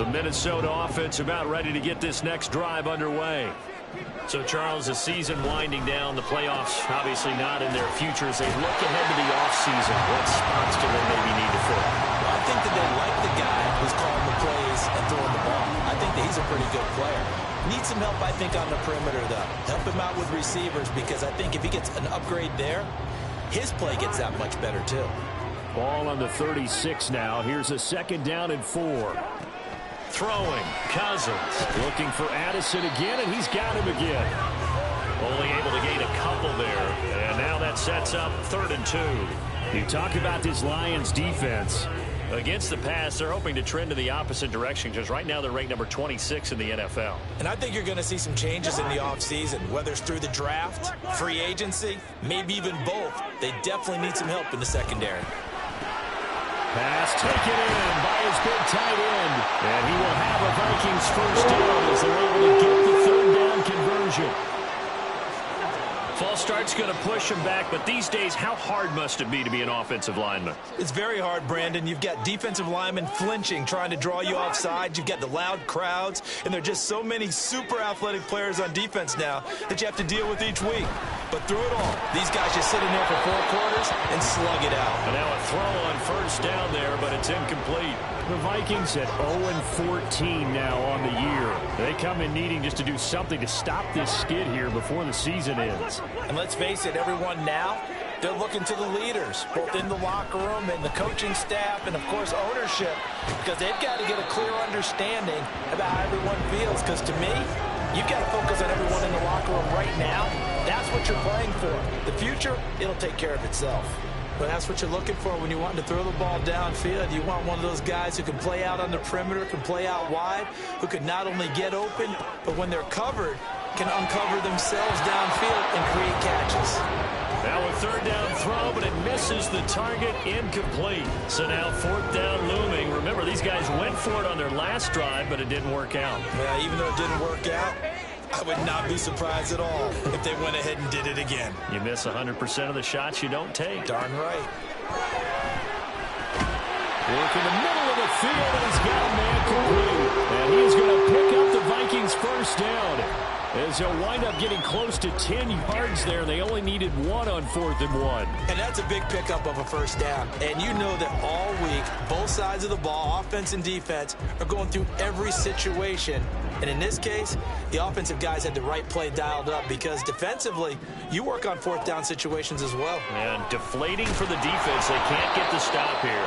The Minnesota offense about ready to get this next drive underway. So, Charles, the season winding down, the playoffs obviously not in their future. As they look ahead to the offseason, what spots do they maybe need to fill? Well, I think that they like the guy who's calling the plays and throwing the ball. I think that he's a pretty good player. Needs some help, I think, on the perimeter, though. Help him out with receivers, because I think if he gets an upgrade there, his play gets that much better, too. Ball on the 36 now. Here's a 2nd down and 4. Throwing, Cousins looking for Addison again, and he's got him again. Only able to gain a couple there, and now that sets up 3rd and 2. You talk about this Lions defense. Against the pass, they're hoping to trend in the opposite direction, because right now they're ranked number 26 in the NFL. And I think you're going to see some changes in the offseason, whether it's through the draft, free agency, maybe even both. They definitely need some help in the secondary. Pass taken in by his big tight end. And he will have a Vikings 1st down as they're able to get the 3rd down conversion. False start's going to push him back, but these days, how hard must it be to be an offensive lineman? It's very hard, Brandon. You've got defensive linemen flinching, trying to draw you offside. You've got the loud crowds, and there are just so many super athletic players on defense now that you have to deal with each week. But through it all, these guys just sit in there for 4 quarters and slug it out. And now a throw on 1st down there, but it's incomplete. The Vikings at 0-14 now on the year. They come in needing just to do something to stop this skid here before the season ends. And let's face it, everyone now, they're looking to the leaders, both in the locker room and the coaching staff and, of course, ownership, because they've got to get a clear understanding about how everyone feels. Because to me, you've got to focus on everyone in the locker room right now. That's what you're playing for. The future, it'll take care of itself. But that's what you're looking for when you want to throw the ball downfield. You want one of those guys who can play out on the perimeter, can play out wide, who can not only get open, but when they're covered, can uncover themselves downfield and create catches. Now a 3rd down throw, but it misses the target, incomplete. So now 4th down looming. Remember, these guys went for it on their last drive, but it didn't work out. Yeah, even though it didn't work out, I would not be surprised at all if they went ahead and did it again. You miss 100% of the shots you don't take. Darn right. Look in the middle of the field, and he's got a man complete. And he's going to pick up the Vikings' 1st down. As they'll wind up getting close to 10 yards there. They only needed 1 on 4th and 1. And that's a big pickup of a 1st down. And you know that all week, both sides of the ball, offense and defense, are going through every situation. And in this case, the offensive guys had the right play dialed up, because defensively, you work on 4th down situations as well. And deflating for the defense. They can't get the stop here.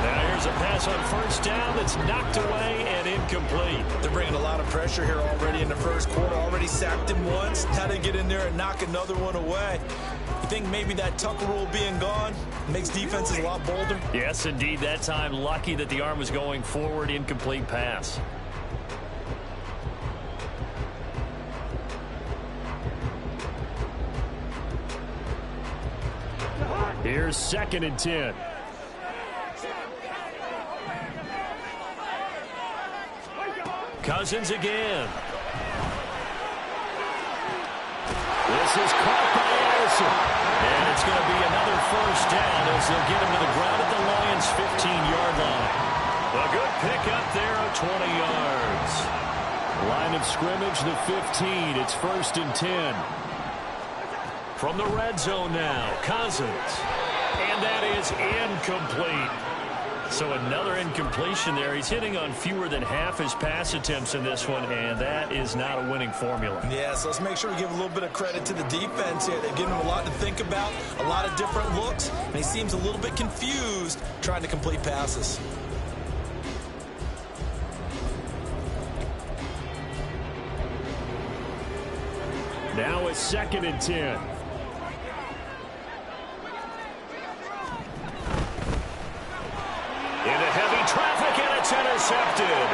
Now here's a pass on 1st down that's knocked away and incomplete. They're bringing a lot of pressure here already in the 1st quarter. Already sacked him once. Now they get in there and knock another one away. You think maybe that Tucker rule being gone makes defenses a lot bolder? Yes, indeed. That time, lucky that the arm was going forward. Incomplete pass. Here's 2nd and 10. Cousins again. This is caught by Addison. And it's going to be another 1st down as they'll get him to the ground at the Lions' 15-yard line. A good pickup there of 20 yards. Line of scrimmage, the 15. It's 1st and 10. From the red zone now, Cousins. And that is incomplete. So another incompletion there. He's hitting on fewer than half his pass attempts in this one, and that is not a winning formula. Yeah, so let's make sure we give a little bit of credit to the defense here. They've given him a lot to think about, a lot of different looks, and he seems a little bit confused trying to complete passes. Now it's 2nd and 10. Into heavy traffic, and it's intercepted.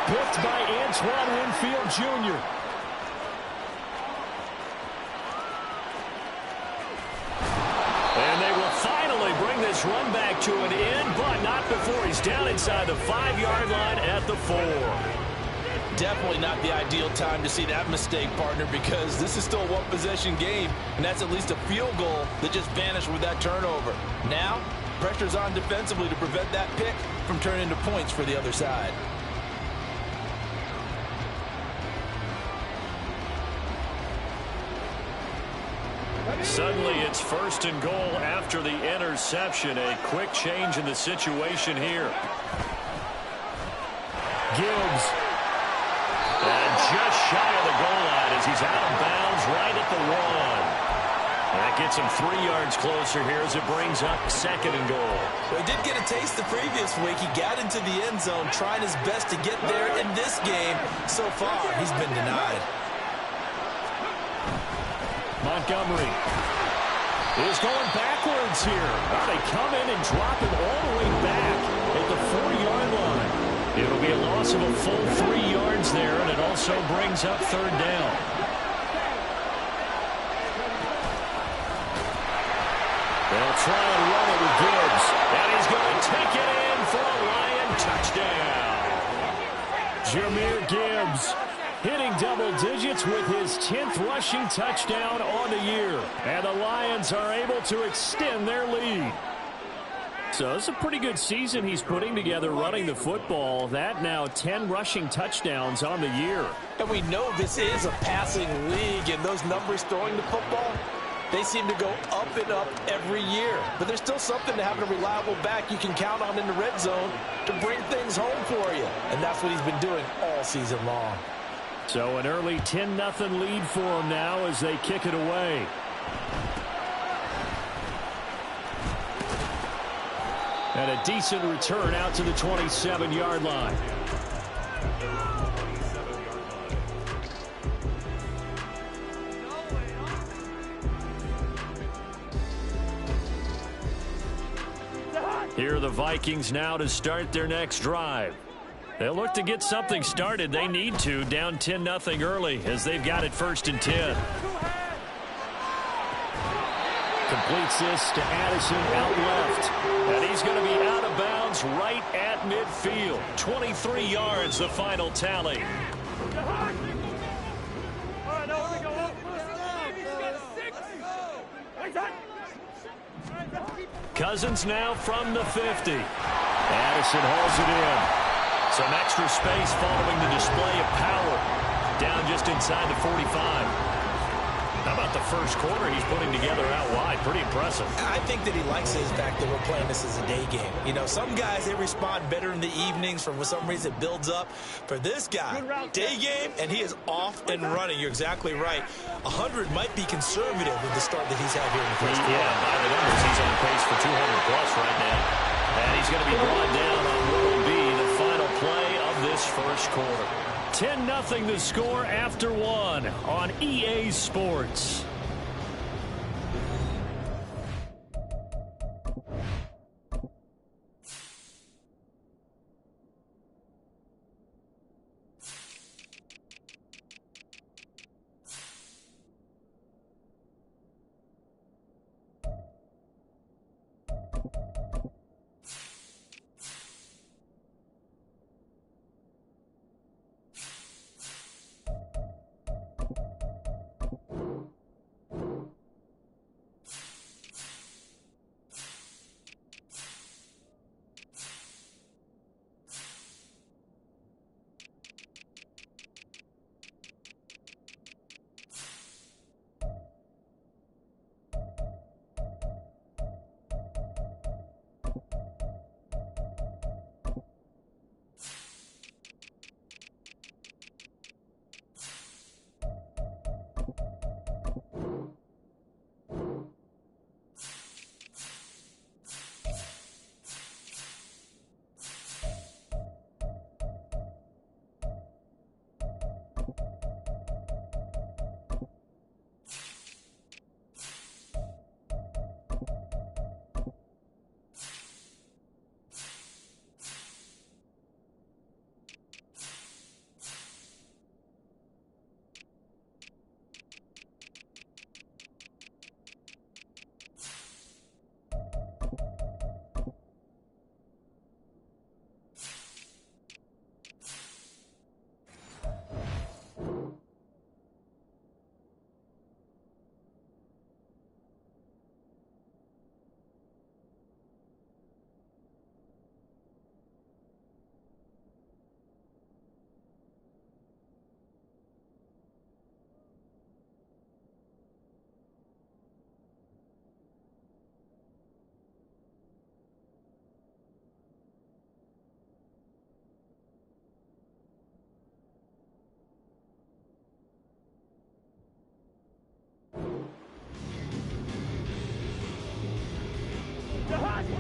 Picked by Antoine Winfield Jr. And they will finally bring this run back to an end, but not before he's down inside the 5-yard line at the 4. Definitely not the ideal time to see that mistake, partner, because this is still a one-possession game, and that's at least a field goal that just vanished with that turnover. Now, pressure's on defensively to prevent that pick from turning into points for the other side. Suddenly it's first and goal after the interception. A quick change in the situation here. Gibbs. And just shy of the goal line as he's out of bounds right at the 1. That gets him 3 yards closer here as it brings up second and goal. Well, he did get a taste the previous week. He got into the end zone trying his best to get there. In this game, so far, he's been denied. Montgomery is going backwards here. They come in and drop him all the way back at the 4-yard line. It'll be a loss of a full 3 yards there, and it also brings up third down. They'll try and run it with Gibbs, and he's going to take it in for a Lion touchdown. Jahmyr Gibbs hitting double digits with his 10th rushing touchdown on the year. And the Lions are able to extend their lead. So it's a pretty good season he's putting together running the football. That now 10 rushing touchdowns on the year. And we know this is a passing league, and those numbers throwing the football, they seem to go up and up every year. But there's still something to having a reliable back you can count on in the red zone to bring things home for you. And that's what he's been doing all season long. So an early 10-0 lead for them now as they kick it away. And a decent return out to the 27-yard line. Here are the Vikings now to start their next drive. They'll look to get something started. They need to, down 10-0 early as they've got it first and 10. Completes this to Addison out left. And he's going to be out of bounds right at midfield. 23 yards, the final tally. Cousins now from the 50. Addison hauls it in. Some extra space following the display of power. Down just inside the 45. How about the first quarter he's putting together out wide? Pretty impressive. I think that he likes his fact that we're playing this as a day game. You know, some guys, they respond better in the evenings. For some reason, it builds up. For this guy, day game, and he is off and running. You're exactly right. 100 might be conservative with the start that he's had here in the first quarter. Yeah, by the numbers, he's on pace for 200-plus right now. And he's going to be brought down on what will be the final play of this first quarter. 10-0 the score after 1 on EA Sports.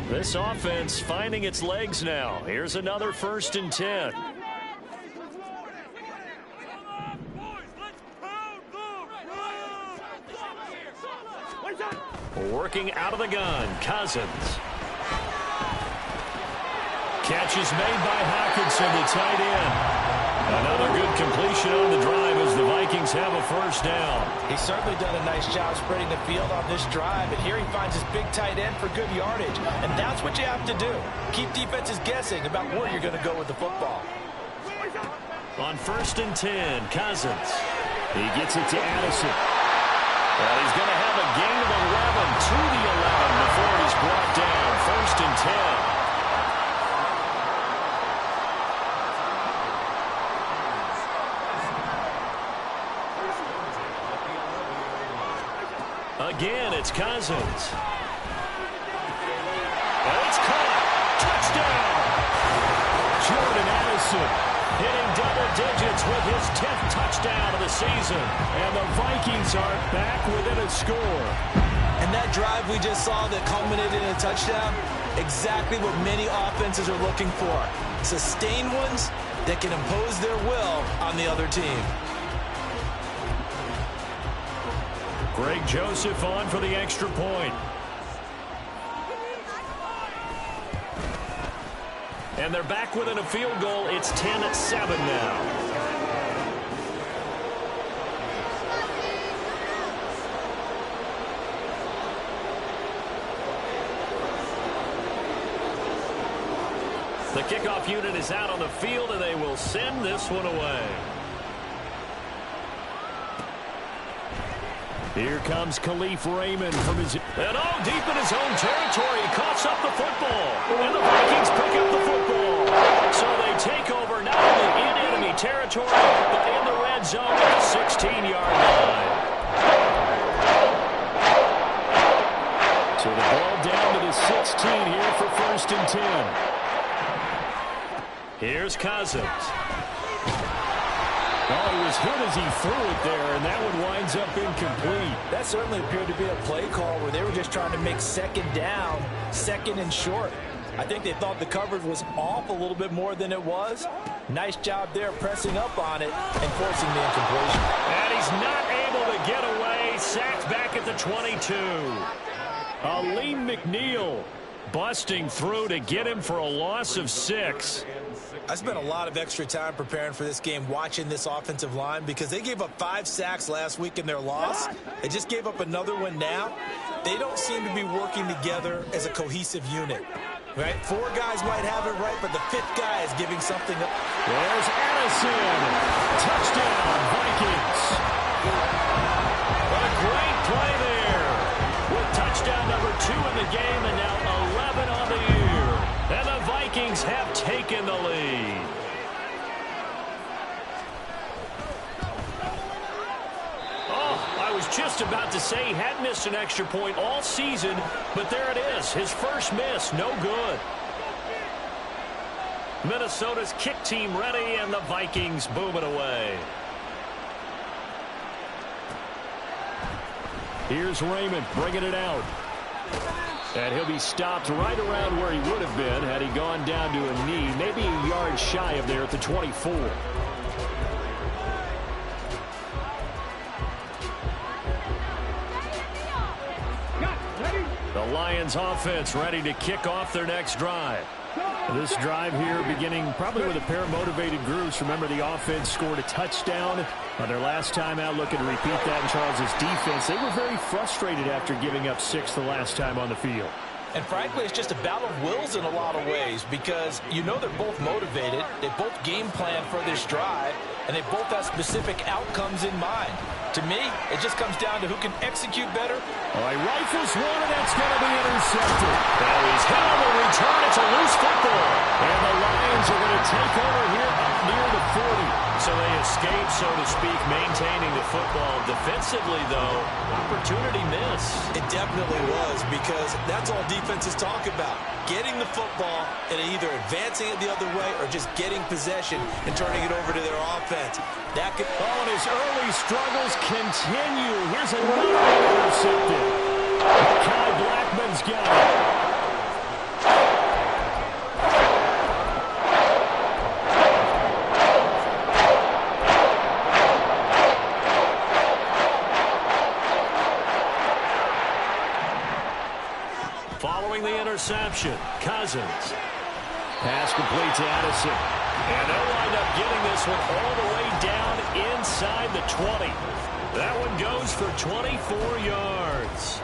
This offense finding its legs now. Here's another 1st and 10. Working out of the gun, Cousins. Catch is made by Hockenson, the tight end. Another good completion on the drive as the Vikings have a 1st down. He's certainly done a nice job spreading the field on this drive, and here he finds his big tight end for good yardage. And that's what you have to do. Keep defenses guessing about where you're going to go with the football. On 1st and 10, Cousins. He gets it to Addison. Well, he's going to have a gain of 11 to the 11 before he's brought down. 1st and 10. Again, it's Cousins. And it's caught. Touchdown. Jordan Addison hitting double digits with his 10th touchdown of the season. And the Vikings are back within a score. And that drive we just saw that culminated in a touchdown, exactly what many offenses are looking for. Sustained ones that can impose their will on the other team. Greg Joseph on for the extra point. And they're back within a field goal. It's 10-7 now. The kickoff unit is out on the field, and they will send this one away. Here comes Khalif Raymond from his... And all deep in his own territory. He coughs up the football. And the Vikings pick up the football. So they take over not only in enemy territory, but in the red zone at the 16-yard line. So the ball down to the 16 here for 1st and 10. Here's Cousins. Oh, he was hit as he threw it there, and that one winds up incomplete. That certainly appeared to be a play call where they were just trying to make 2nd down, 2nd and short. I think they thought the coverage was off a little bit more than it was. Nice job there pressing up on it and forcing the incompletion. And he's not able to get away. Sacked back at the 22. Aleem McNeil busting through to get him for a loss of 6. I spent a lot of extra time preparing for this game watching this offensive line because they gave up 5 sacks last week in their loss. They just gave up another one now. They don't seem to be working together as a cohesive unit. Right? 4 guys might have it right, but the 5th guy is giving something up. There's Addison. Touchdown, Vikings. A great play there. With touchdown number 2 in the game and now 11 on the year. And the Vikings have taken the lead. Oh, I was just about to say he hadn't missed an extra point all season, but there it is. His first miss, no good. Minnesota's kick team ready, and the Vikings boom it away. Here's Raymond bringing it out. And he'll be stopped right around where he would have been had he gone down to a knee, maybe a yard shy of there at the 24. The Lions offense ready to kick off their next drive. This drive here beginning probably with a pair of motivated groups. Remember, the offense scored a touchdown on their last time out. Looking to repeat that in Charles's defense. They were very frustrated after giving up 6 the last time on the field. And frankly, it's just a battle of wills in a lot of ways because you know they're both motivated. They both game plan for this drive, and they both have specific outcomes in mind. To me, it just comes down to who can execute better. All right, rifles one, and that's going to be intercepted. Now he's hit on the return. It's a loose football. And the Lions are going to take over here up near the 40. So they escape, so to speak, maintaining the football. Defensively, though, opportunity miss. It definitely was because that's all defenses talk about. Getting the football and either advancing it the other way or just getting possession and turning it over to their offense. That could... Oh, and his early struggles continue. Here's another intercepted. Kai Blackman's got it. Following the interception, Cousins. Pass complete to Addison. And they'll wind up getting this one all the way down inside the 20. That one goes for 24 yards.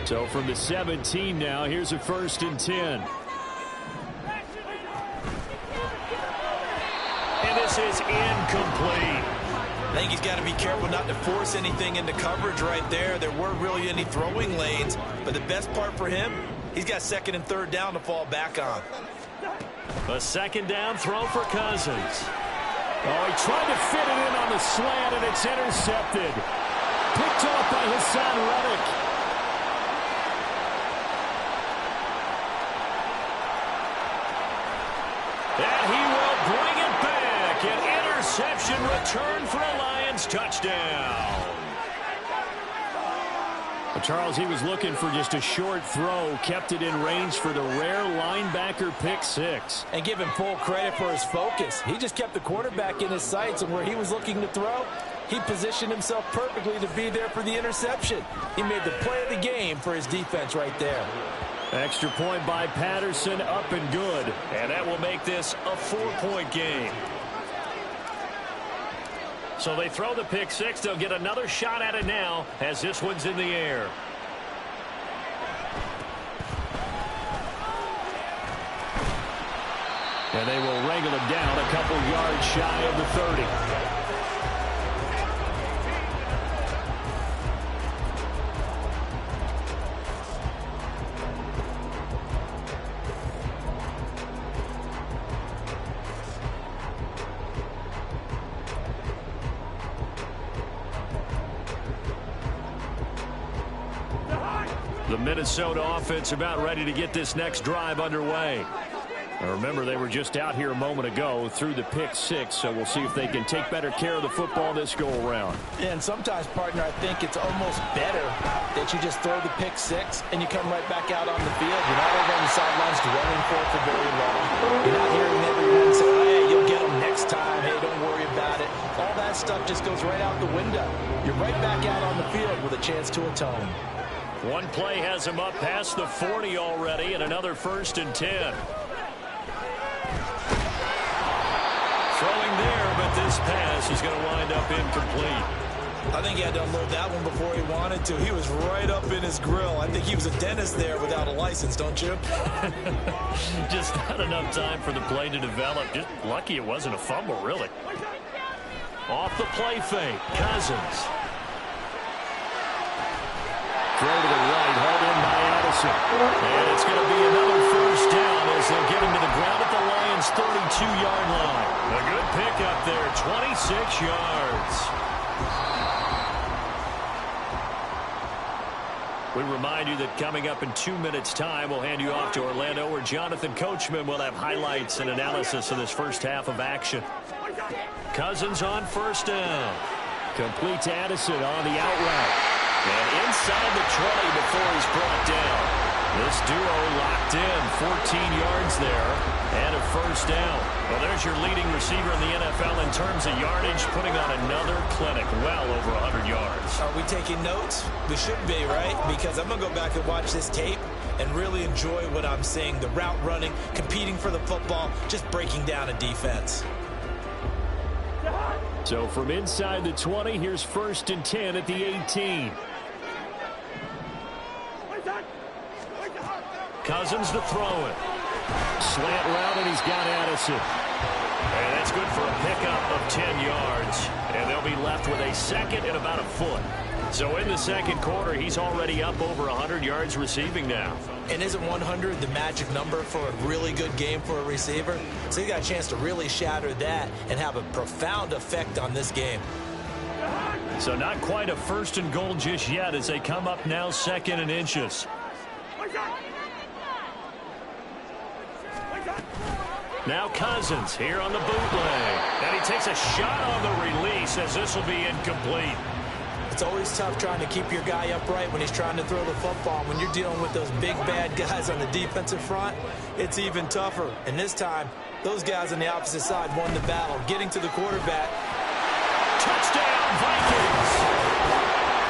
So from the 17 now, here's a 1st and 10. And this is incomplete. I think he's got to be careful not to force anything into coverage right there. There weren't really any throwing lanes, but the best part for him, he's got 2nd and 3rd down to fall back on. A 2nd down throw for Cousins. Oh, he tried to fit it in on the slant, and it's intercepted. Picked off by Hassan Reddick. And he will bring it back. An interception return for a Lions touchdown. Well, Charles, he was looking for just a short throw. Kept it in range for the rare linebacker pick 6. And give him full credit for his focus. He just kept the quarterback in his sights, and where he was looking to throw, he positioned himself perfectly to be there for the interception. He made the play of the game for his defense right there. Extra point by Patterson, up and good. And that will make this a 4-point game. So they throw the pick 6. They'll get another shot at it now as this one's in the air. And they will wrangle him down a couple yards shy of the 30. The Minnesota offense about ready to get this next drive underway. Now remember, they were just out here a moment ago through the pick 6, so we'll see if they can take better care of the football this go-around. And sometimes, partner, I think it's almost better that you just throw the pick 6 and you come right back out on the field. You're not over on the sidelines dwelling for it for very long. You're not hearing everyone say, oh, hey, you'll get them next time. Hey, don't worry about it. All that stuff just goes right out the window. You're right back out on the field with a chance to atone. One play has him up past the 40 already, and another 1st and 10. Throwing there, but this pass is going to wind up incomplete. I think he had to unload that one before he wanted to. He was right up in his grill. I think he was a dentist there without a license, don't you? Just not enough time for the play to develop. Just lucky it wasn't a fumble, really. Off the play fake, Cousins. Throw to the right, hauled in by Addison. And it's going to be another 1st down as they'll get him to the ground at the Lions' 32-yard line. A good pickup there, 26 yards. We remind you that coming up in 2 minutes' time, we'll hand you off to Orlando, where Jonathan Coachman will have highlights and analysis of this first half of action. Cousins on 1st down. Complete to Addison on the out route. And inside the 20 before he's brought down. This duo locked in, 14 yards there, and a 1st down. Well, there's your leading receiver in the NFL in terms of yardage, putting on another clinic, well over 100 yards. Are we taking notes? We should be, right? Because I'm going to go back and watch this tape and really enjoy what I'm seeing. The route running, competing for the football, just breaking down a defense. So from inside the 20, here's 1st and 10 at the 18. Cousins to throw it. Slant route, and he's got Addison. And that's good for a pickup of 10 yards. And they'll be left with a 2nd and about a foot. So in the 2nd quarter, he's already up over 100 yards receiving now. And isn't 100 the magic number for a really good game for a receiver? So he got a chance to really shatter that and have a profound effect on this game. So not quite a 1st and goal just yet as they come up now 2nd and inches. Now Cousins here on the bootleg. And he takes a shot on the release as this will be incomplete. It's always tough trying to keep your guy upright when he's trying to throw the football. When you're dealing with those big, bad guys on the defensive front, it's even tougher. And this time, those guys on the opposite side won the battle, getting to the quarterback. Touchdown, Vikings!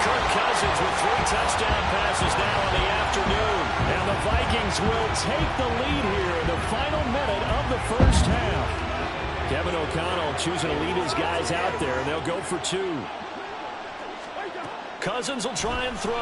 Kirk Cousins with 3 touchdown passes now in the afternoon. And the Vikings will take the lead here in the final minute of the first half. Kevin O'Connell choosing to lead his guys out there. They'll go for 2. Cousins will try and throw.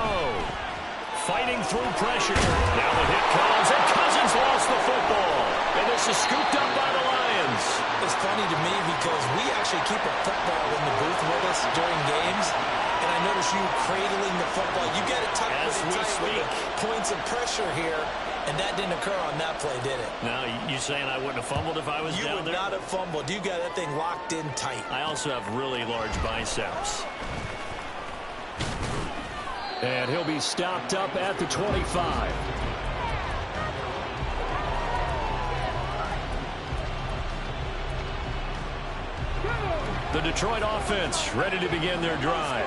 Fighting through pressure. Now the hit comes, and Cousins lost the football. And this is scooped up by the Lions. It's funny to me because we actually keep a football in the booth with us during games. And I notice you cradling the football. You get it tucked as we speak. Points of pressure here. And that didn't occur on that play, did it? Now, you saying I wouldn't have fumbled if I was down there? You would not have fumbled. You got that thing locked in tight. I also have really large biceps. And he'll be stopped up at the 25. The Detroit offense ready to begin their drive.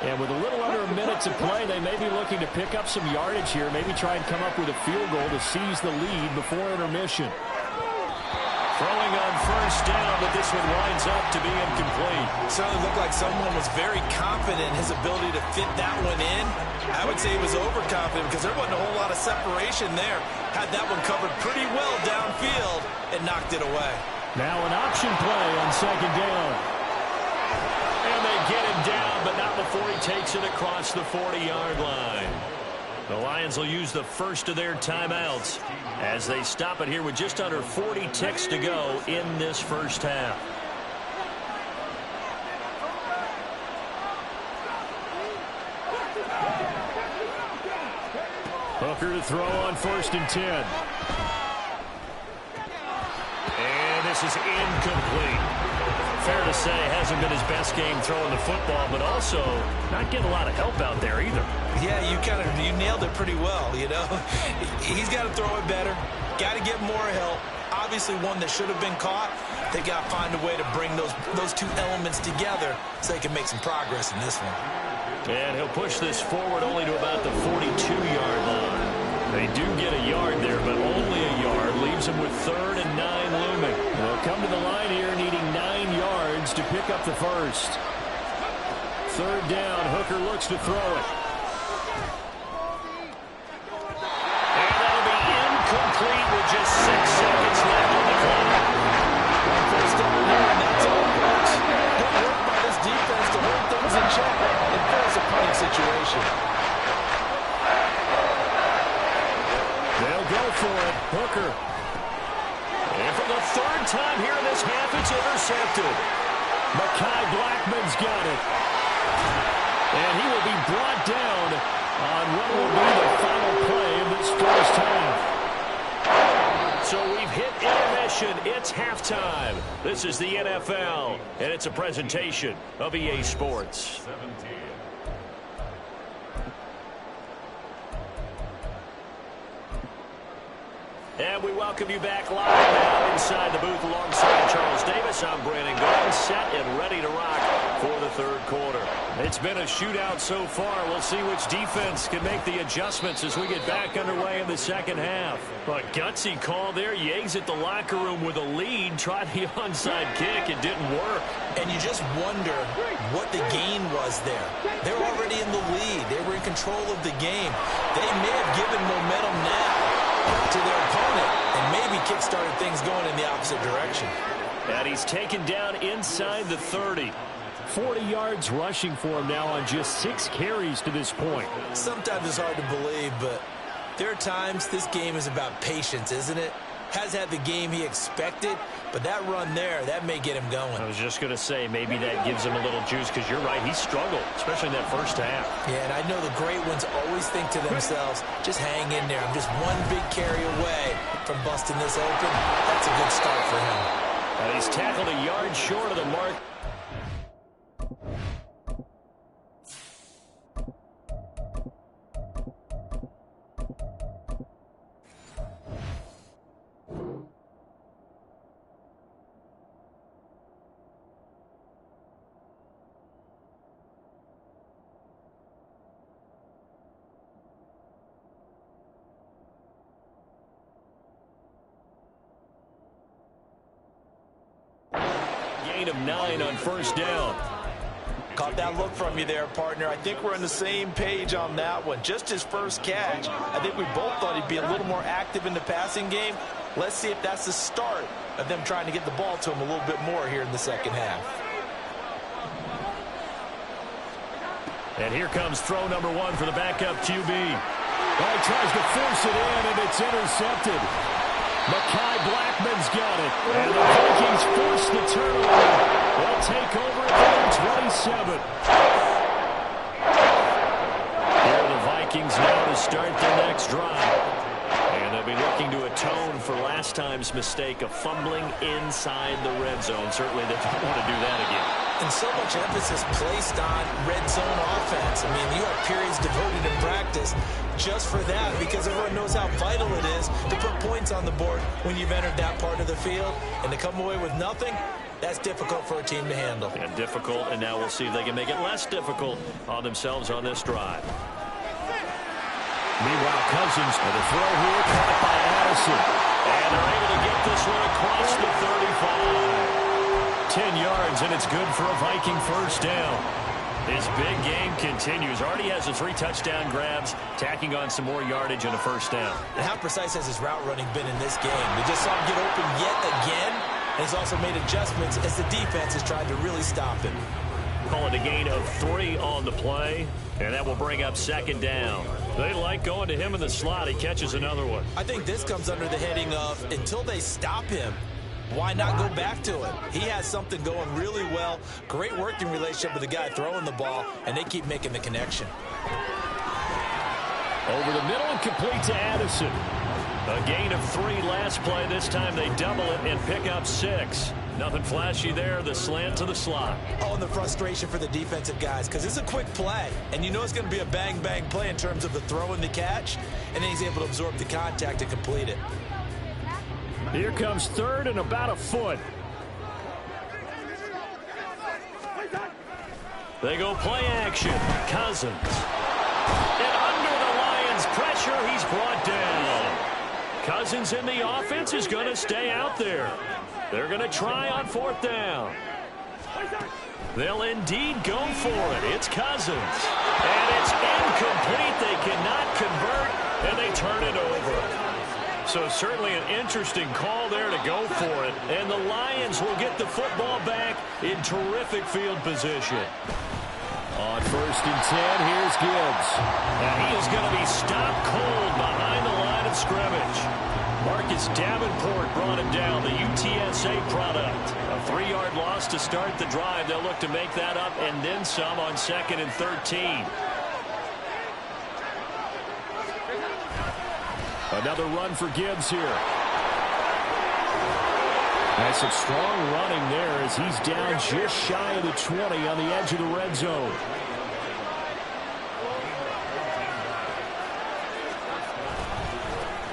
And with a little under a minute to play, they may be looking to pick up some yardage here, maybe try and come up with a field goal to seize the lead before intermission. Throwing on first down, but this one winds up to be incomplete. It certainly looked like someone was very confident in his ability to fit that one in. I would say he was overconfident because there wasn't a whole lot of separation there. Had that one covered pretty well downfield and knocked it away. Now an option play on second down. And they get him down, but not before he takes it across the 40-yard line. The Lions will use the first of their timeouts as they stop it here with just under 40 ticks to go in this first half. Hooker to throw on 1st and 10. And this is incomplete. Fair to say, hasn't been his best game throwing the football, but also not getting a lot of help out there either. Yeah, you nailed it pretty well, you know. He's got to throw it better, got to get more help. Obviously one that should have been caught. They got to find a way to bring those 2 elements together so they can make some progress in this one. And he'll push this forward only to about the 42-yard line. They do get a yard there, but only a yard. Leaves them with 3rd and 9 looming. They'll come to the line here needing 9 yards to pick up the first. 3rd down, Hooker looks to throw it. And that'll be incomplete with just 6 seconds left on the clock. One first down here, and that's all folks. Good work by this defense to hold things in check and force a punting situation. They'll go for it. Hooker. And for the 3rd time here in this half, it's intercepted. Mekhi Blackman's got it. And he will be brought down on what will be the final play of this first half. So we've hit intermission. It's halftime. This is the NFL, and it's a presentation of EA Sports. And we welcome you back live now inside the booth alongside Charles Davis. I'm Brandon Gaudin, set and ready to rock for the 3rd quarter. It's been a shootout so far. We'll see which defense can make the adjustments as we get back underway in the 2nd half. But gutsy call there. You exit the locker room with a lead. Tried the onside kick. It didn't work. And you just wonder what the gain was there. They're already in the lead. They were in control of the game. They may have given momentum now to their opponent and maybe kick-started things going in the opposite direction. And he's taken down inside the 30. 40 yards rushing for him now on just 6 carries to this point. Sometimes it's hard to believe, but there are times this game is about patience, isn't it? Has had the game he expected, but that run there, that may get him going. I was just going to say, maybe that gives him a little juice, because you're right, he struggled, especially in that first half. Yeah, and I know the great ones always think to themselves, just hang in there. I'm just one big carry away from busting this open. That's a good start for him. And he's tackled a yard short of the mark. gain of 9 on first down. Caught that look from you there, partner. I think we're on the same page on that one. Just his first catch. I think we both thought he'd be a little more active in the passing game. Let's see if that's the start of them trying to get the ball to him a little bit more here in the second half. And here comes throw number 1 for the backup QB. Oh, he tries to force it in, and it's intercepted. Mekhi Blackman's got it. And the Vikings force the turnover. They'll take over at the 27. Here are the Vikings now to start their next drive. And they'll be looking to atone for last time's mistake of fumbling inside the red zone. Certainly they don't want to do that again. And so much emphasis placed on red zone offense. I mean, you have periods devoted in practice just for that because everyone knows how vital it is to put points on the board when you've entered that part of the field. And to come away with nothing, that's difficult for a team to handle. And difficult, and now we'll see if they can make it less difficult on themselves on this drive. Meanwhile, Cousins for the throw here, caught by Addison. And they're able to get this one across the 35. 10 yards, and it's good for a Viking first down. This big game continues. Already has the 3 touchdown grabs, tacking on some more yardage and a first down. And how precise has his route running been in this game? We just saw him get open yet again, and he's also made adjustments as the defense has tried to really stop him. Call it a gain of 3 on the play, and that will bring up second down. They like going to him in the slot. He catches another one. I think this comes under the heading of until they stop him, why not go back to it? He has something going really well. Great working relationship with the guy throwing the ball, and they keep making the connection. Over the middle and complete to Addison. A gain of 3 last play. This time they double it and pick up 6. Nothing flashy there. The slant to the slot. Oh, and the frustration for the defensive guys because it's a quick play, and you know it's going to be a bang-bang play in terms of the throw and the catch, and then he's able to absorb the contact and complete it. Here comes third and about a foot. They go play action. Cousins. And under the Lions' pressure, he's brought down. Cousins in the offense is going to stay out there. They're going to try on 4th down. They'll indeed go for it. It's Cousins. And it's incomplete. They cannot convert, and they turn it over. So certainly an interesting call there to go for it. And the Lions will get the football back in terrific field position. On 1st and 10, here's Gibbs. Now he is going to be stopped cold behind the line of scrimmage. Marcus Davenport brought him down, the UTSA product. A 3-yard loss to start the drive. They'll look to make that up and then some on 2nd and 13. Another run for Gibbs here. That's some strong running there as he's down just shy of the 20 on the edge of the red zone.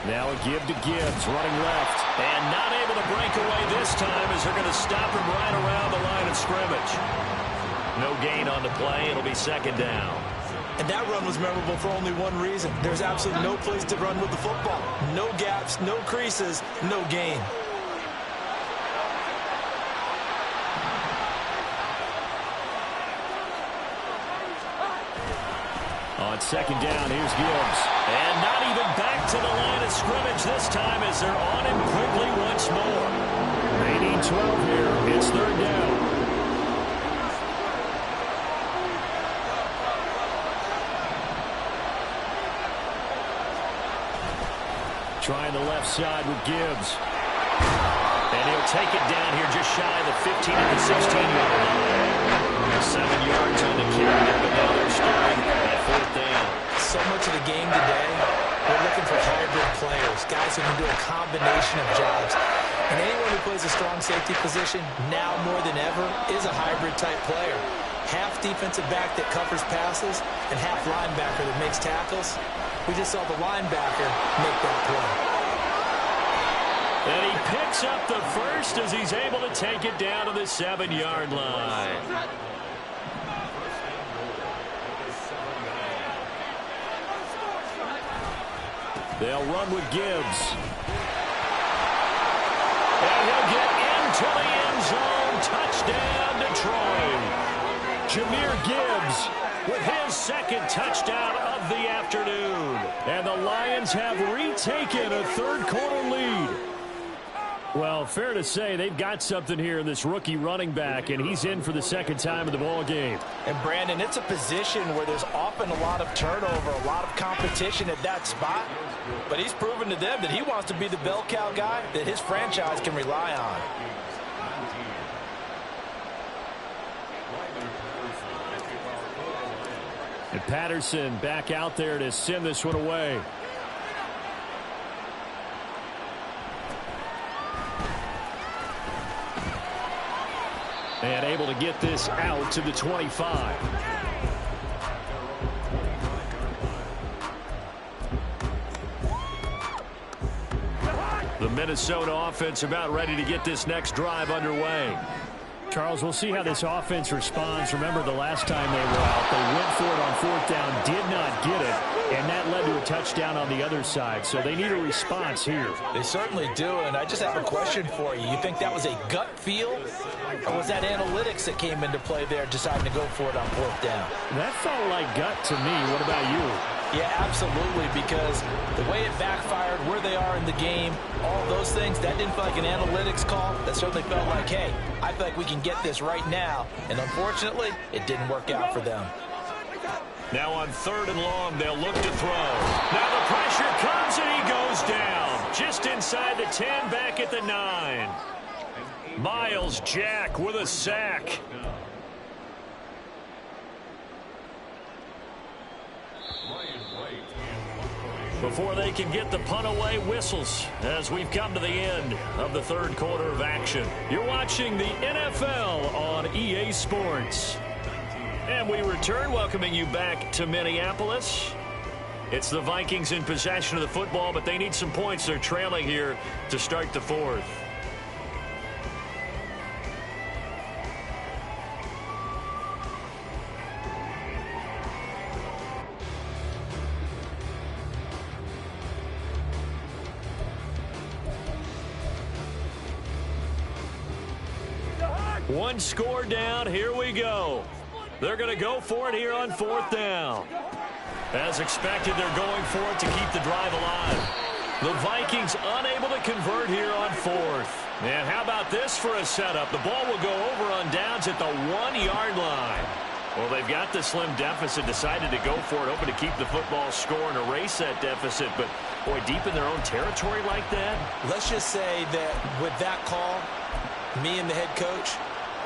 Now a give to Gibbs, running left. And not able to break away this time as they're going to stop him right around the line of scrimmage. No gain on the play. It'll be second down. And that run was memorable for only one reason. There's absolutely no place to run with the football. No gaps, no creases, no gain. On second down, here's Gibbs. And not even back to the line of scrimmage this time as they're on him quickly once more. They need 12 here. It's 3rd down. Trying the left side with Gibbs. And he'll take it down here just shy of the 15 and the 16-yard line. 7 yards on the carry, but now they're starting at 4th down. So much of the game today, we're looking for hybrid players, guys who can do a combination of jobs. And anyone who plays a strong safety position, now more than ever, is a hybrid-type player. Half defensive back that covers passes and half linebacker that makes tackles. We just saw the linebacker make that play. And he picks up the first as he's able to take it down to the 7-yard line. They'll run with Gibbs. And he'll get to the end zone. Touchdown, Detroit. Jahmyr Gibbs with his second touchdown of the afternoon. And the Lions have retaken a third-quarter lead. Well, fair to say they've got something here in this rookie running back, and he's in for the second time in the ball game. And, Brandon, it's a position where there's often a lot of turnover, a lot of competition at that spot. But he's proven to them that he wants to be the bell cow guy that his franchise can rely on. And Patterson back out there to send this one away. And able to get this out to the 25. The Minnesota offense about ready to get this next drive underway. Charles, we'll see how this offense responds. Remember, the last time they were out, they went for it on fourth down, did not get it, and that led to a touchdown on the other side. So they need a response here. They certainly do, and I just have a question for you. You think that was a gut feel, or was that analytics that came into play there deciding to go for it on fourth down? That felt like gut to me. What about you? Yeah, absolutely, because the way it backfired, where they are in the game, all those things, that didn't feel like an analytics call. That certainly felt like, hey, I feel like we can get this right now. And unfortunately, it didn't work out for them. Now on 3rd and long, they'll look to throw. Now the pressure comes and he goes down. Just inside the 10, back at the 9. Miles Jack with a sack. Before they can get the punt away, whistles as we've come to the end of the third quarter of action. You're watching the NFL on EA Sports. And we return, welcoming you back to Minneapolis. It's the Vikings in possession of the football, but they need some points. They're trailing here to start the fourth. One score down. Here we go. They're going to go for it here on fourth down. As expected, they're going for it to keep the drive alive. The Vikings unable to convert here on fourth. And how about this for a setup? The ball will go over on downs at the 1-yard line. Well, they've got the slim deficit, decided to go for it, hoping to keep the football score and erase that deficit. But, boy, deep in their own territory like that? Let's just say that with that call, me and the head coach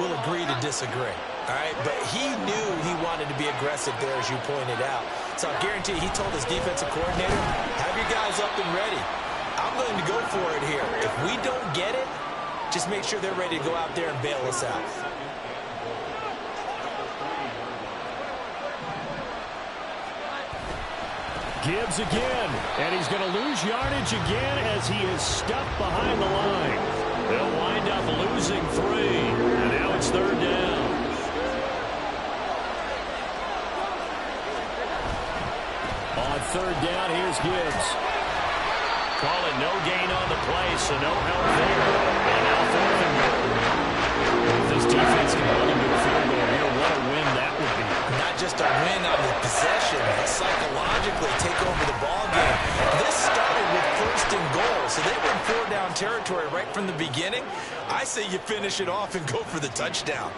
will agree to disagree. All right, but he knew he wanted to be aggressive there, as you pointed out. So I guarantee you, he told his defensive coordinator, have your guys up and ready. I'm going to go for it here. If we don't get it, just make sure they're ready to go out there and bail us out. Gibbs again, and he's going to lose yardage again as he is stuck behind the line. They'll wind up losing 3, and now it's 3rd down. On 3rd down, here's Gibbs. Call it no gain on the play, so no help there. And now 4th and goal. If this defense can hold him to a field goal here, what a win that would be. Not just a win on the possession, but psychologically take over the ball game. This started with 1st and goal, so they were in 4-down territory right from the beginning. I say you finish it off and go for the touchdown.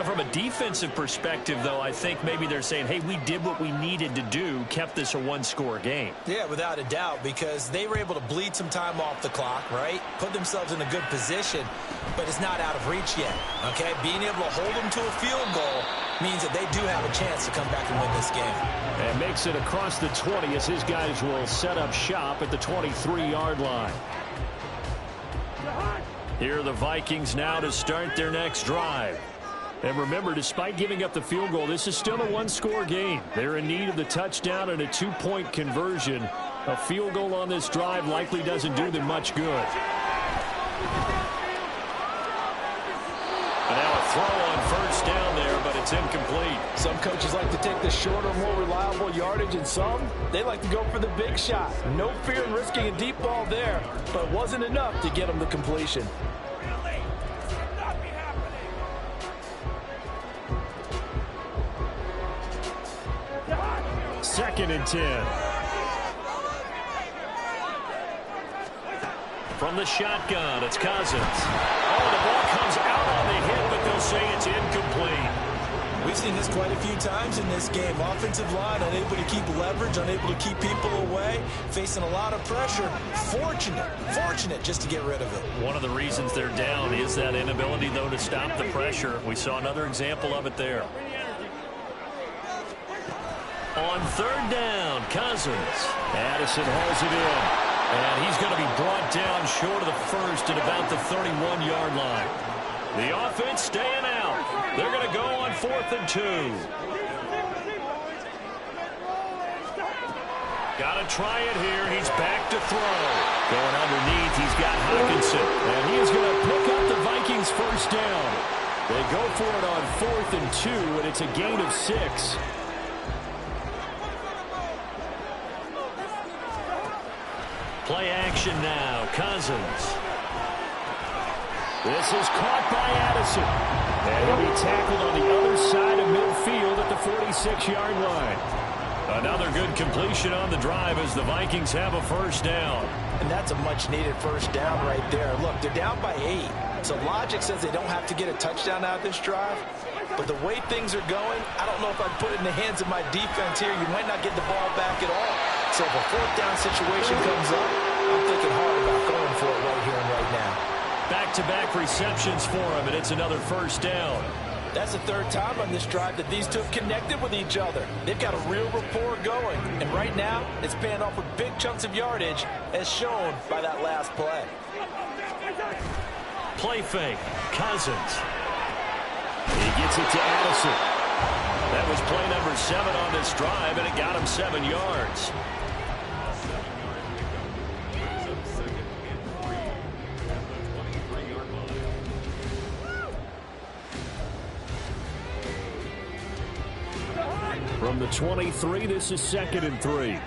From a defensive perspective, though, I think maybe they're saying, hey, we did what we needed to do, kept this a 1-score game. Yeah, without a doubt, because they were able to bleed some time off the clock, right? Put themselves in a good position, but it's not out of reach yet, okay? Being able to hold them to a field goal means that they do have a chance to come back and win this game. And makes it across the 20 as his guys will set up shop at the 23-yard line. Here are the Vikings now to start their next drive. And remember, despite giving up the field goal, this is still a 1-score game. They're in need of the touchdown and a 2-point conversion. A field goal on this drive likely doesn't do them much good. And now a throw on 1st down there, but it's incomplete. Some coaches like to take the shorter, more reliable yardage, and some, they like to go for the big shot. No fear in risking a deep ball there, but it wasn't enough to get them the completion. 2nd and 10. From the shotgun, it's Cousins. Oh, the ball comes out on the hit, but they'll say it's incomplete. We've seen this quite a few times in this game. Offensive line unable to keep leverage, unable to keep people away, facing a lot of pressure. Fortunate just to get rid of it. One of the reasons they're down is that inability, though, to stop the pressure. We saw another example of it there. On 3rd down, Cousins. Addison hauls it in. And he's going to be brought down short of the first at about the 31-yard line. The offense staying out. They're going to go on 4th and 2. Got to try it here. He's back to throw. Going underneath, he's got Hawkinson. And he is going to pick up the Vikings' first down. They go for it on 4th and 2, and it's a gain of 6. Play action now. Cousins. This is caught by Addison. And he'll be tackled on the other side of midfield at the 46-yard line. Another good completion on the drive as the Vikings have a first down. And that's a much-needed first down right there. Look, they're down by 8. So logic says they don't have to get a touchdown out of this drive. But the way things are going, I don't know if I'd put it in the hands of my defense here. You might not get the ball back at all. So if a 4th down situation comes up, I'm thinking hard about going for it right here and right now. Back-to-back receptions for him, and it's another first down. That's the 3rd time on this drive that these two have connected with each other. They've got a real rapport going. And right now, it's paying off with big chunks of yardage, as shown by that last play. Play fake. Cousins. He gets it to Addison. That was play number 7 on this drive, and it got him 7 yards. From the 23, this is 2nd and 3.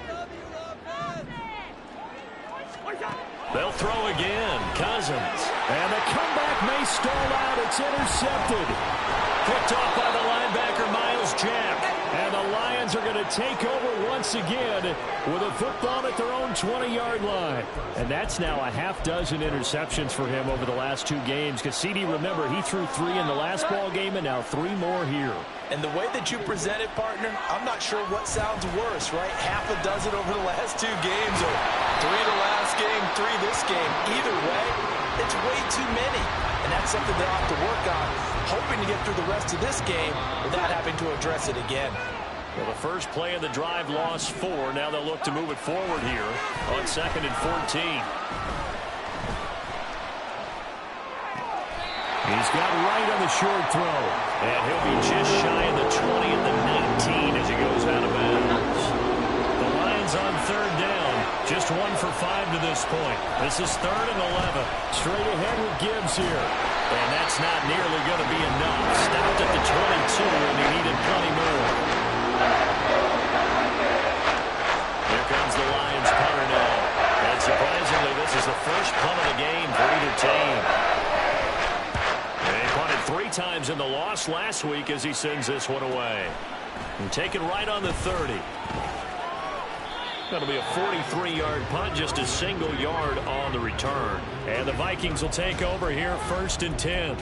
They'll throw again. Cousins. And the comeback may stall out. It's intercepted. Picked off by the linebacker, Miles Jack. And the Lions are going to take over once again with a football at their own 20-yard line. And that's now a half-dozen interceptions for him over the last 2 games. Because CD, remember, he threw 3 in the last ball game and now 3 more here. And the way that you present it, partner, I'm not sure what sounds worse, right? Half a dozen over the last 2 games, or 3 the last game, 3 this game. Either way, it's way too many. And that's something they'll have to work on, hoping to get through the rest of this game without having to address it again. Well, the first play of the drive lost 4. Now they'll look to move it forward here on 2nd and 14. He's got right on the short throw. And he'll be just shy of the 20 and the 19 as he goes out of bounds. The Lions on 3rd down. Just 1 for 5 to this point. This is 3rd and 11. Straight ahead with Gibbs here. And that's not nearly going to be enough. Stopped at the 22, and he needed plenty more. Here comes the Lions punter now. And surprisingly, this is the first punt of the game for either team. They punted 3 times in the loss last week as he sends this one away. And taken right on the 30. That'll be a 43-yard punt, just a single yard on the return. And the Vikings will take over here, 1st and 10.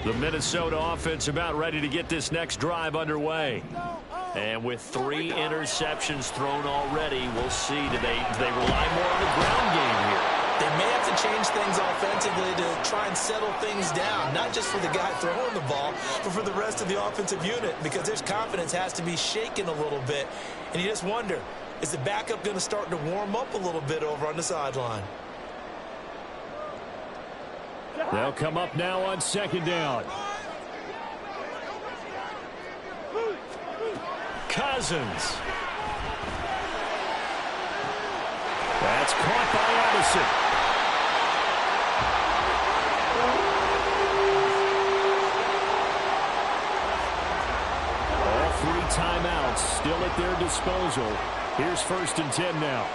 The Minnesota offense about ready to get this next drive underway. And with 3 interceptions thrown already, we'll see. Do they rely more on the ground game here? They may have to change things offensively to try and settle things down, not just for the guy throwing the ball, but for the rest of the offensive unit, because their confidence has to be shaken a little bit. And you just wonder, is the backup going to start to warm up a little bit over on the sideline? They'll come up now on 2nd down. Cousins. That's caught by Addison. All 3 timeouts still at their disposal. Here's 1st and 10 now.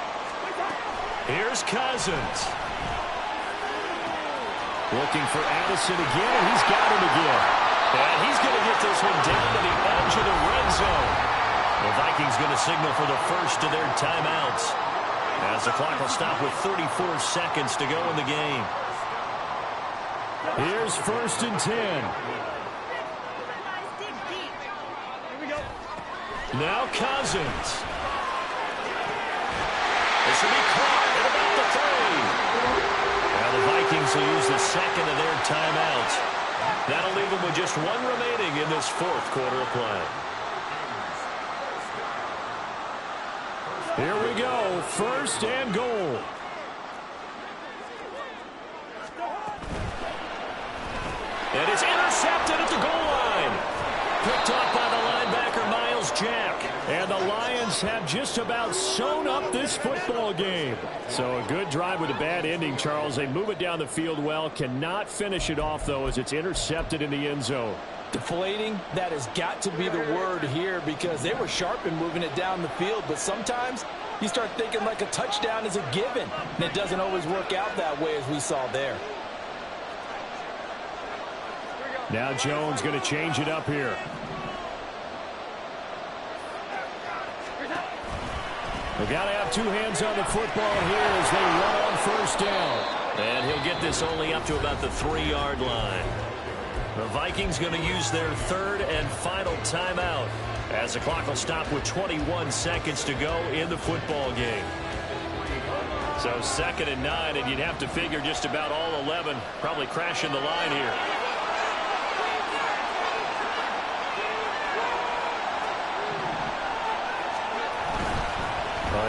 Here's Cousins. Looking for Addison again, and he's got him again. And he's going to get this one down to the edge of the red zone. The Vikings going to signal for the first of their timeouts, as the clock will stop with 34 seconds to go in the game. Here's 1st and 10. Now Cousins. This will be caught at about the 3. Now the Vikings will use the second of their timeouts. That'll leave them with just one remaining in this 4th quarter of play. Here we go, 1st and goal. And it's intercepted at the goal line. Picked up by the linebacker, Miles Jack. And the Lions have just about sewn up this football game. So a good drive with a bad ending, Charles. They move it down the field well. Cannot finish it off, though, as it's intercepted in the end zone. Deflating, that has got to be the word here, because they were sharp in moving it down the field. But sometimes you start thinking like a touchdown is a given. And it doesn't always work out that way, as we saw there. Now Jones going to change it up here. They got to have 2 hands on the football here as they run on 1st down. And he'll get this only up to about the 3-yard line. The Vikings going to use their 3rd and final timeout, as the clock will stop with 21 seconds to go in the football game. So 2nd and 9, and you'd have to figure just about all 11 probably crashing the line here.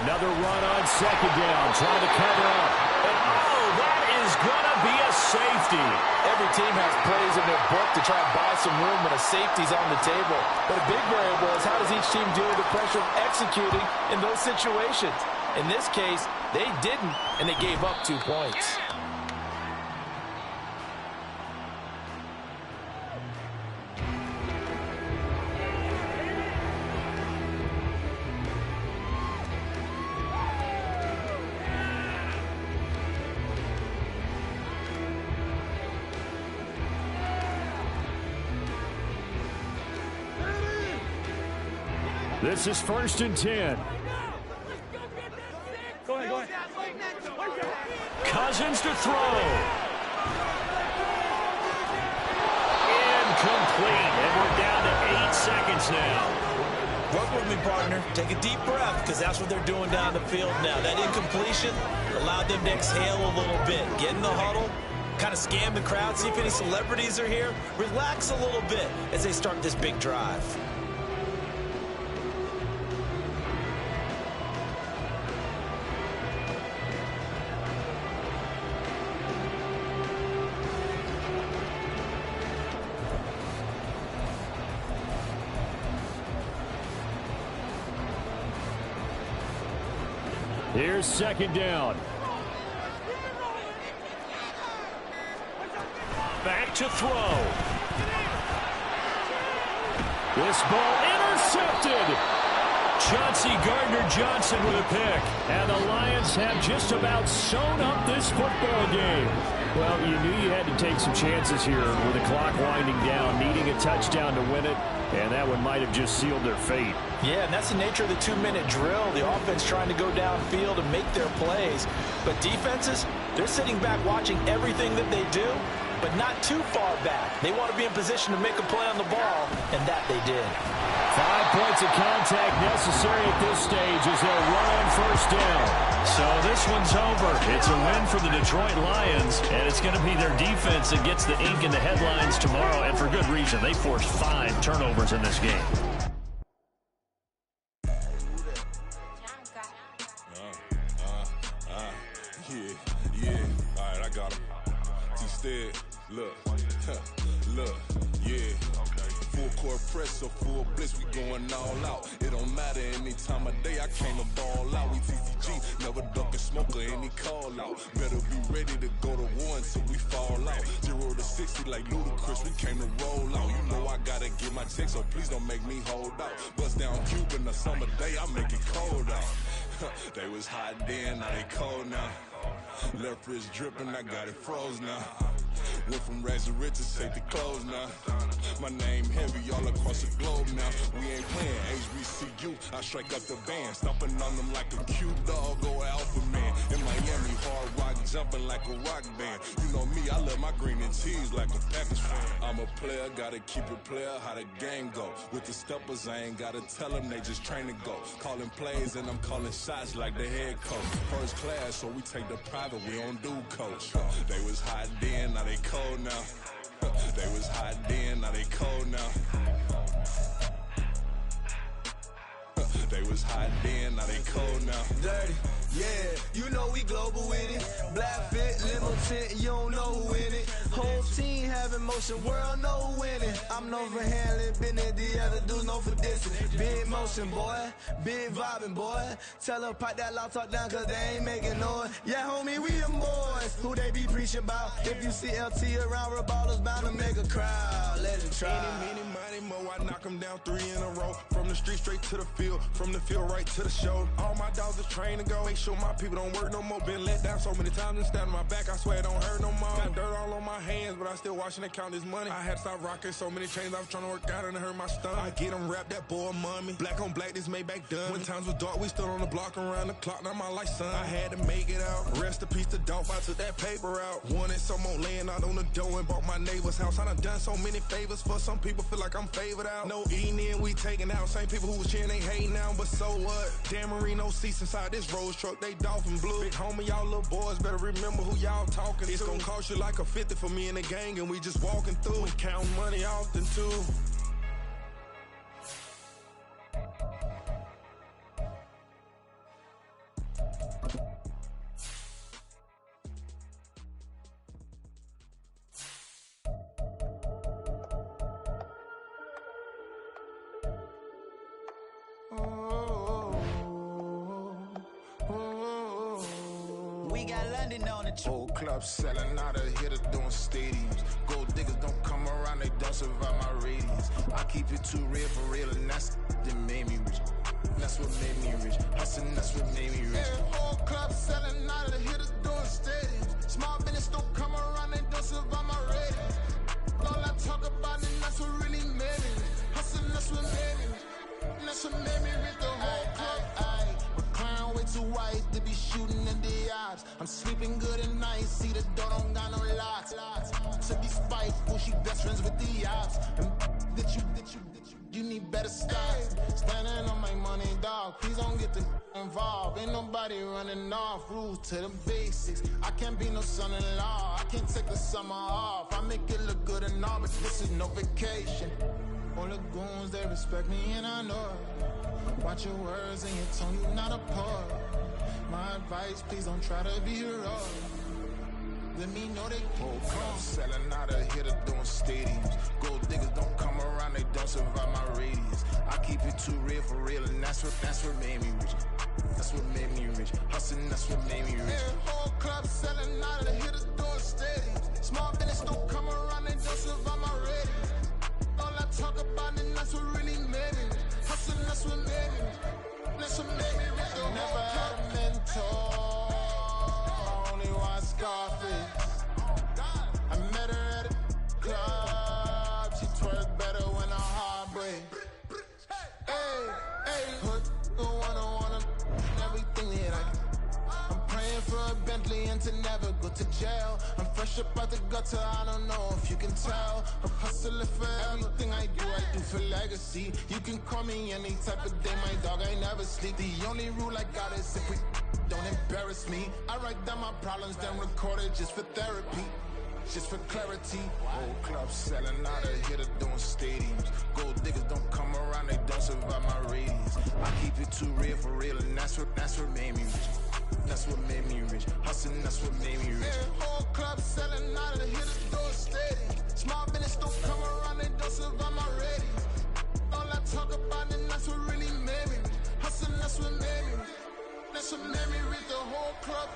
Another run on 2nd down, trying to cover up. And oh, that is going to be a safety. Every team has plays in their book to try and buy some room when a safety's on the table. But a big variable is, how does each team deal with the pressure of executing in those situations? In this case, they didn't, and they gave up 2 points. This is 1st and 10. Go ahead. Cousins to throw. Incomplete. And we're down to 8 seconds now. Work with me, partner. Take a deep breath, because that's what they're doing down the field now. That incompletion allowed them to exhale a little bit. Get in the huddle, kind of scan the crowd, see if any celebrities are here. Relax a little bit as they start this big drive. Here's 2nd down. Back to throw. This ball intercepted. Chauncey Gardner-Johnson with a pick. And the Lions have just about sewn up this football game. Well, you knew you had to take some chances here with the clock winding down, needing a touchdown to win it. And that one might have just sealed their fate. Yeah, and that's the nature of the 2-minute drill. The offense trying to go downfield and make their plays. But defenses, they're sitting back watching everything that they do, but not too far back. They want to be in position to make a play on the ball, and that they did. 5 points of contact necessary at this stage as they'll run on 1st down. So this one's over. It's a win for the Detroit Lions, and it's going to be their defense that gets the ink in the headlines tomorrow, and for good reason. They forced 5 turnovers in this game. Yeah. All right, I got him. T-Stead, look, yeah. Full court press, so full blitz, we going all out. It don't matter any time of day, I came to ball out. We TCG, never duck a smoker, any call out. Better be ready to go to war until we fall out. 0 to 360 like Ludacris, we came to roll out. You know I gotta get my check, so please don't make me hold out. Bust down Cuban a summer day, I make it cold out. They was hot then, now they cold now. Left wrist dripping, I got it froze now. Went from rags to riches, take the clothes now. My name heavy all across the globe now. We ain't playing HBCU, I strike up the band. Stomping on them like a cute dog or alpha man. In Miami, hard rock jumping like a rock band. You know me, I love my green and cheese like a Packers fan. I'm a player, gotta keep it player, how the game go. With the steppers, I ain't gotta tell them, they just train to go. Calling plays and I'm calling shots like the head coach. First class, so we take the private, we don't do coach. They was hot then, now they cold now. They was hot then, now they cold now. They was hot then, now they cold now. Dirty, yeah, you know we global with it. Black fit, limo tint, you don't know who in it. Whole team having motion, world know winning. I'm known for handling business, the other dudes known for dissing. Big motion, boy, big vibing, boy. Tell her pipe that loud talk down, cause they ain't making noise. Yeah, homie, we them boys, who they be preaching about. If you see LT around, Reballers bound to make a crowd. Let it try. Eeny, meeny, mo, I knock them down 3 in a row. From the street straight to the field, from the field right to the show. All my dogs are trained to go. Make sure my people don't work no more. Been let down so many times and stabbed on my back, I swear it don't hurt no more. Got dirt all on my hands, but I still watching and count this money. I had to stop rocking so many chains, I was trying to work out and it hurt my stomach. I get them wrapped, that boy mommy. Black on black, this Maybach done. When times was dark, we stood on the block around the clock, now my life son. I had to make it out. Rest in peace to Dolph, I took that paper out. Wanted some more laying out on the dough and bought my neighbor's house. I done so many favors for some people, feel like I'm favored out. No eating in, we taking out. Same people who was cheering, they hating now, but so what? Dan Marino seats inside this Rolls truck, they dolphin blue. Big homie, y'all little boys better remember who y'all talking to. It's gonna cost you like a 50 for me and the gang, and we just walking through and counting money often too. We got London on the Whole club selling out of hitter doing stadiums. Gold diggers don't come around, they don't survive my radius. I keep it too real for real, and that's that made me rich. That's what made me rich. Hustling, that's what made me rich. Yeah, whole club selling out of hitters doing stadiums. Small business don't come around, they don't survive my radius. All I talk about it, that's what really made me rich. Hustling, that's what made me rich. That's what made me rich. The whole club. McLaren way too white to be shooting in the eyes. I'm sleeping good at night, see the door don't got no locks. To be spiteful, she best friends with the ops. And you need better styles. Standing on my money, dog. Please don't get the involved. Ain't nobody running off. Rules to the basics. I can't be no son-in-law. I can't take the summer off. I make it look good and all, but this is no vacation. All the goons, they respect me and I know it. Watch your words and your tone, you not a poet. My advice, please don't try to be heroic. Let me know they whole club selling out of hitter doing stadiums. Gold diggers don't come around, they don't survive my radius. I keep it too real for real, and that's what made me rich. That's what made me rich. Hustling, that's what made me rich. Yeah, whole club selling out of the hitters doing stadiums. Small business don't come around, they don't survive my radius. All I talk about it, that's what really made me rich. Hustling, that's what made me rich. That's what made me rich. Never had a mentor, only one Scarface. I met her at a club, she twerk better when her heart breaks. Hey, hood, wanna everything that I can. I'm praying for a Bentley and to never go to jail. I'm fresh up out the gutter, I don't know if you can tell. I'm hustling for everything I do for legacy. You can call me any type of day, my dog, I never sleep. The only rule I got is if we don't embarrass me. I write down my problems, then record it just for therapy. Just for clarity. Whole club selling out of hitter doing stadiums. Gold diggers don't come around, they don't survive my radius. I keep it too real for real, and that's what made me rich. That's what made me rich. Hustling, that's what made me rich. Yeah, whole club selling out of the hitters doing stadiums. Small business don't come around, they don't survive my radius. All I talk about it, that's what really made me rich. Hustling, that's what made me rich. That's what made me rich. The whole club.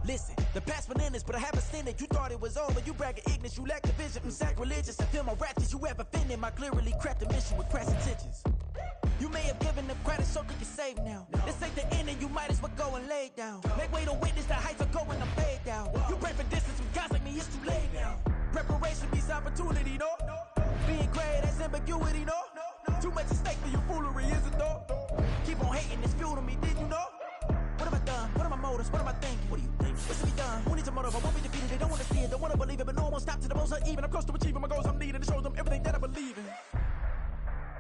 Listen, the past bananas, but I haven't seen it. You thought it was over, you bragging ignorance, you lack the vision. I'm sacrilegious, I feel my ratchets, you have offended my clearly crafted mission with crass intentions. You may have given them credit so they can save now. This ain't the end and you might as well go and lay down. Make way to witness the heights are going to fade down. You pray for distance with guys like me, it's too late now. Preparation means opportunity, no? Being great, that's ambiguity, no? Too much at stake for your foolery, is it though? Keep on hating, it's fuel to me, did you know? What have I done? What are my motives? What am I thinking? What do you think? What's to be done? Who needs a motive? I won't be defeated. They don't want to see it, don't want to believe it, but no one won't stop to the most uneven. I'm close to achieving my goals I'm needing to show them everything that I believe in.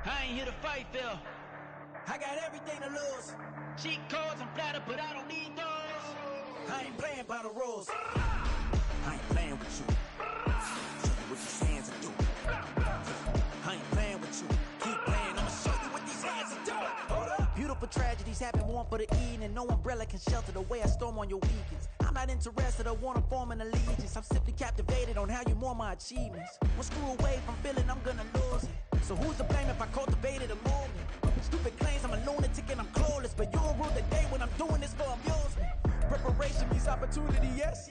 I ain't here to fight, Phil. I got everything to lose. Cheat codes, I'm flattered, but I don't need those. I ain't playing by the rules. I ain't playing with you. Show you what these hands are doing. I ain't playing with you. Keep playing, I'ma show you what these hands are doing. Hold up. Beautiful tragedies happen, one for the evening, and no umbrella can shelter the way I storm on your weekends. I'm not interested or want to form an allegiance. I'm simply captivated on how you mourn my achievements. One screw away from feeling I'm gonna lose it. So who's to blame if I cultivated a movement? Stupid claims I'm a lunatic and I'm clueless, but you don't rule the day when I'm doing this for amusement. Preparation means opportunity, yes.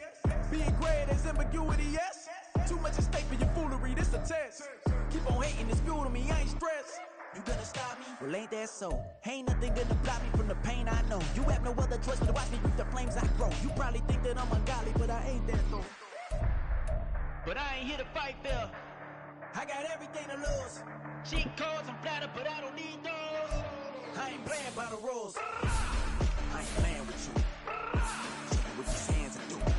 Being great is ambiguity, yes. Too much at stake for your foolery, this a test. Keep on hating, it's fuel to me, I ain't stressed. You gonna stop me? Well, ain't that so? Ain't nothing gonna block me from the pain I know. You have no other choice but to watch me reap the flames I grow. You probably think that I'm ungodly, but I ain't that though. But I ain't here to fight, Phil. I got everything to lose. Cheat codes, I'm flattered, but I don't need those. I ain't playing by the rules. I ain't playing with you. Show you what these hands are doing.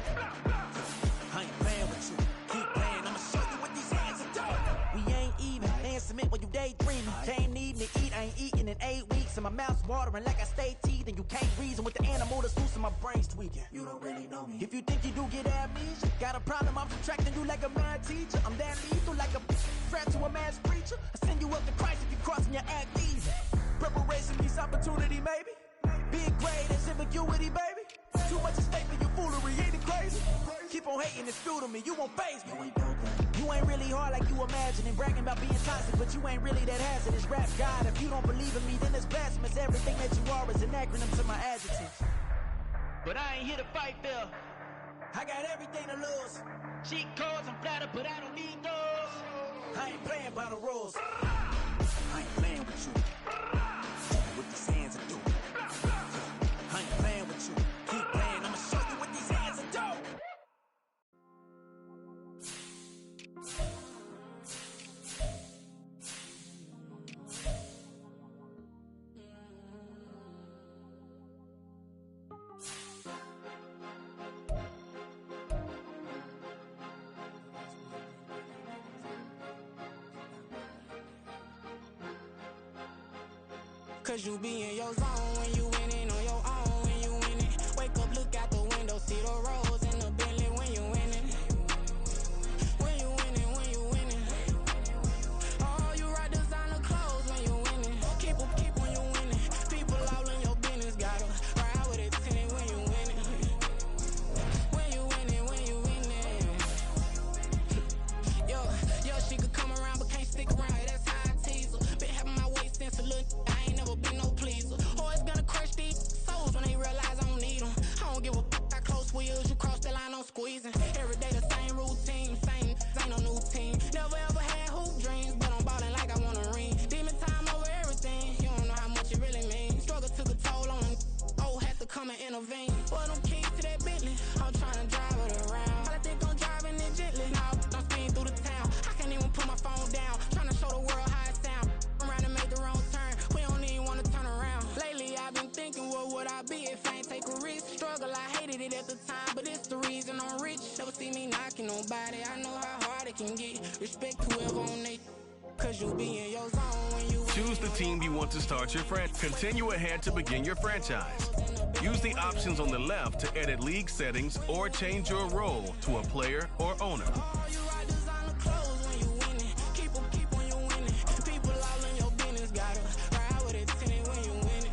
I ain't playing with you. Keep playing, I'ma show you what these hands are doing. We ain't even. They ain't submit when you daydreaming. Came needing to eat, I ain't eating in 8 weeks. And my mouth's watering like I stay teething. You can't reason with the animal that's loose and my brain's tweaking. You don't really know me. If you think you do get amnesia, got a problem, I'm subtracting you like a mad teacher. I'm that lethal like a threat to a mass preacher. I send you up to Christ if you crossing your amnesia. Preparation means opportunity, maybe. Being great is ambiguity, baby. Too much at stake for your foolery, ain't it crazy? Keep on hating, it's fuel to me, you won't faze me. You ain't really hard like you imagine and bragging about being toxic, but you ain't really that hazardous. Rap God, if you don't believe in me, then it's blasphemous. Everything that you are is an acronym to my adjectives. But I ain't here to fight, Phil. I got everything to lose. Cheat codes, I'm flattered, but I don't need those. I ain't playing by the rules. I ain't playing with you. Show you what these hands are doing. I ain't playing with you. Keep playing, I'ma show you what these hands are doing. Cause you be in your zone when you winning on your own when you winning. Wake up, look out the window, see the roads in the Bentley when you winning. When you winning, when you winning. Oh, you rock designer clothes when you winning. Keep when you winning. People all in your business, gotta ride with it tinted when you winning. When you winning, when you winning. Yo, she could come around but can't stick around. That's how I tease her. Been having my waist since a little. I ain't never been no pleaser. Always gonna crush these souls when they realize I don't need them. I don't give a f***, I close wheels, you cross the line, I'm squeezing. Every day the same routine, same ain't no new team. Never ever had hoop dreams, but I'm ballin' like I want a ring. Demon time over everything, you don't know how much it really means. Struggle took a toll on them, oh, had to come and intervene. Boy, them keys to that Bentley, I'm trying to drive it around. I think I'm driving it gently, now I'm speeding through the town. I can't even put my phone down, trying to show the world how it sound. Around and make the wrong turn, we don't even wanna turn around. Lately I've been thinking, what would I be if I ain't take a risk? Struggle, I hated it at the time, but it's the reason I'm rich. Never see me knocking nobody, I know how hard it can get. Respect whoever on they, cause you be in your zone when you Choose the team you want to start your franchise. Continue ahead to begin your franchise. Use the options on the left to edit league settings or change your role to a player or owner. Oh, you rock designer clothes when you winning. Keep when you winning. People all in your business, gotta ride with it tinted when you winning.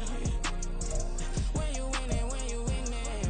When you winning, when you winning.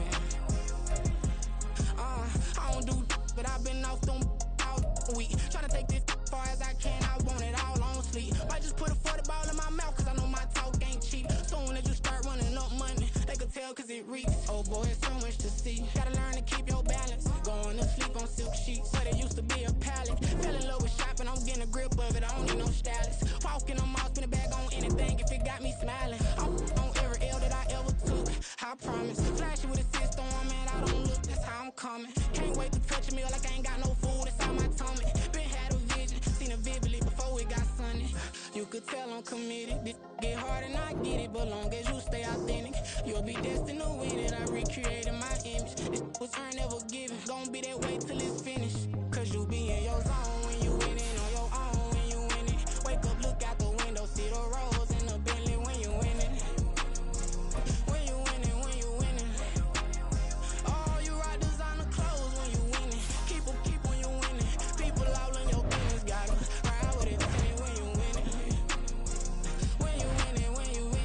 I don't do but I've been off them all week. Tryna take this far as I can, I want it all on sleep. Might just put a 40 ball in my mouth, cause I know my talk ain't cheap. Soon as you start running up money, they could tell cause it reeks. Oh boy, it's so much to see. Gotta learn to keep your balance. Going to sleep on silk sheets, but it used to be a pallet. Fell in love with shopping, I'm getting a grip of it. I don't need no stylist. Walking on mouth, spin a bag on anything if it got me smiling. I'm on every L that I ever took. I promise. Flashy with a system, man, I don't look. That's how I'm coming. Can't wait to touch a meal like I ain't got no food inside my tummy. Been had a vision, seen it vividly before it got sunny. You could tell I'm committed. This get hard and I get it, but long as you stay authentic, you'll be destined to win it. I recreated my image. This was earned, never given. Gonna be that way till it's finished. Cause you be in your zone when you winning on your own when you win it. Wake up, look out the window, see the rose in the Bentley when you winning. When you winning, when you winning. Oh, you rock designer clothes when you winning. Keep when you winning. People all in your business, gotta ride with it tinted when you winning. When you winning, when you winning.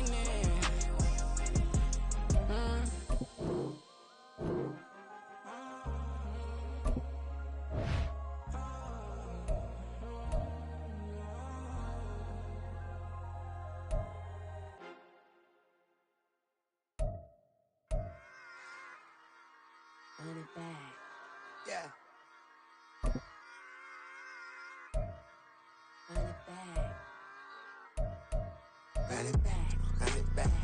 Run it back. Yeah. Run it back. Run it back. Run it back.